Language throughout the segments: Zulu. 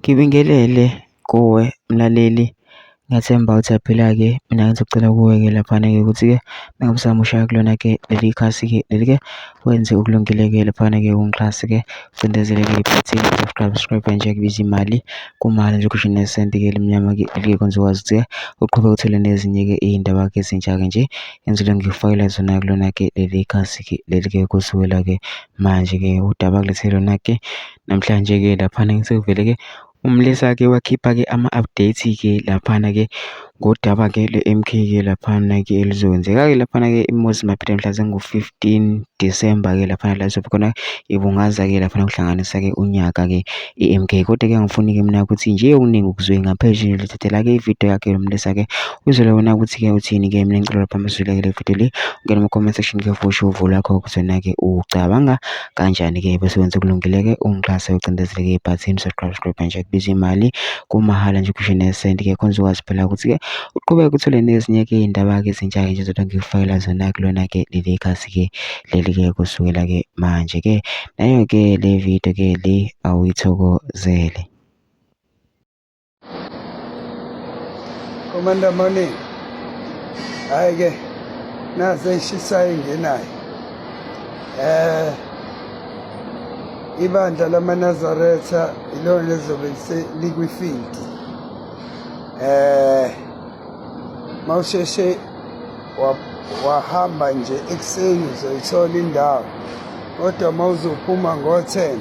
Ngibingelele kuwe mlaleli, ngiyathemba ukuthi phila-ke. Mina ngizocela kuwe-ke laphana-ke ukuthi-ke mengabe usamusha kulona-ke leli khasi-ke leli-ke wenze ukulungile-ke laphana-ke ungixhase-ke usendezele-ke ibhathini subscribe nje kubiza imali kumahhala nje ukhishwe nesenti-ke elimnyama-ke eli-ke kwenza ukwazi ukuthi-ke uqhubeke uthole nezinye-ke iy'ndaba-ke ezintsha-ke nje engizole ngikufakela zona kulona-ke leli khasi-ke leli-ke kusukela-ke manje-ke udaba kulethele lona-ke namhlanje-ke laphana ngisevele-ke uMlisa-ke wakhipha-ke ama-update-ke laphana-ke ngodaba-ke le-MK-ke laphana-ke elizokwenzeka-ke laphana-ke eMozambique mhla zingu-15 Disemba-ke laphana la izobe khona ibungaza-ke laphana kuhlanganisa-ke unyaka-ke i-MK. Kodwa-ke angifuni-ke mina ukuthi nje okuningi ukuzwe ngaphesheya lithathela-ke ividiyo yakhe lo Mlisa-ke uzole wena ukuthi-ke uthini-ke. Mina ngicela lapha masizule-ke le vidiyo le ungena kuma-comment section-ke fusho uvo lakho kuzona-ke ucabanga kanjani-ke bese wenza kulungile-ke ungixhase ucindezele-ke ibhathini subscribe nje kubiza imali kumahhala nje ukhishwe nesenti-ke khona uzokwazi phela ukuthi-ke uqhubeke uthole nezinye-ke iy'ndaba-ke ezintsha-ke nje zodwa ngikufakela zona kulona-ke leli khasi-ke leli-ke kusukela-ke manje-ke nayo-ke le vidiyo-ke le awuyithokozele. Commander Morning, hhayi-ke nazi ey'shisayo engenayo. Ibandla lamaNazaretha ilona lizobe likwi-field. Mawusheshe wahamba nje ekuseni uzoyithola indawo, kodwa mawuzophuma ngo-10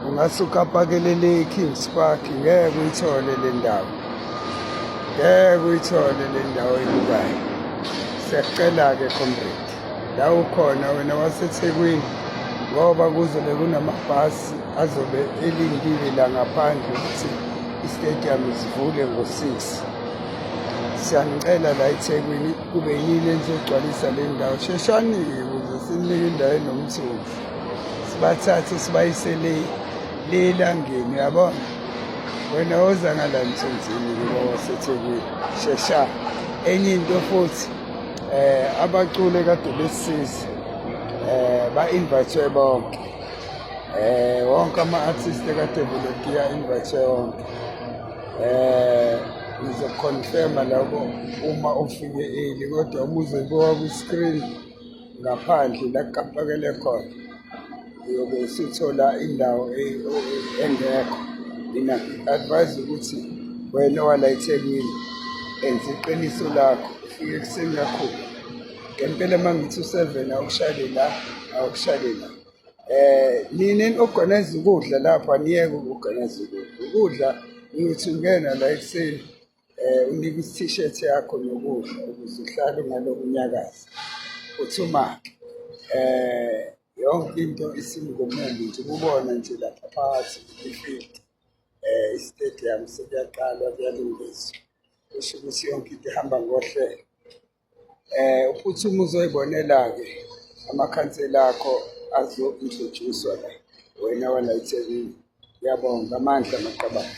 ungase ukapakelele e-Kings Park, ngeke uyithole le ndawo, ngeke uyithole le ndawo ebukayo. Siyakucela-ke comrade, la ukhona wena waseThekwini, ngoba kuzobe kunamabhasi azobe elindile la ngaphandle ukuthi istadium sivule ngo-6. Siyanicela la eThekwini kube yini enizogcwalisa le ndawo. Sheshani-ke ukuze sinike indawo enomthunzi, sibathathe sibayise le elangeni, yabona? Wena woza ngala mthunzini-ke waseThekwini, shesha. Enye into futhi, abaculi kade besisiza ba-invite bonke, wonke ama-artist kade volontiya invite wonke. Ngizokhonfirma labo uma ufike early, kodwa uma uzobuka kwi-screen ngaphandle la kukampakele khona uyobe usuthola indawo engekho. Mina advise ukuthi wena wala eThekwini enza iqiniso lakho, ufike ekuseni kakhulu. Ngempela uma ngithi u7 awukushade la, awukushade la. Nini eni-organize ukudla lapha, niyeke uku-organize ukudla. Ngithi ungena la ekuseni unike i-t-shirt yakho nokudla ukuze uhlale ngaloku nyakaza uthumake. Yonke into isingomumbi nje, kubona nje lapha phakathi kwi-field. I-stadium sekuyaqalwa kuyalungiswa, kusho ukuthi yonke into ihamba ngohlelo. Uphuthuma uzoyibonela-ke amakhansela akho azo-introduce-wa la, wena wala eThekwini. Ngiyabonga, amandla maqabane.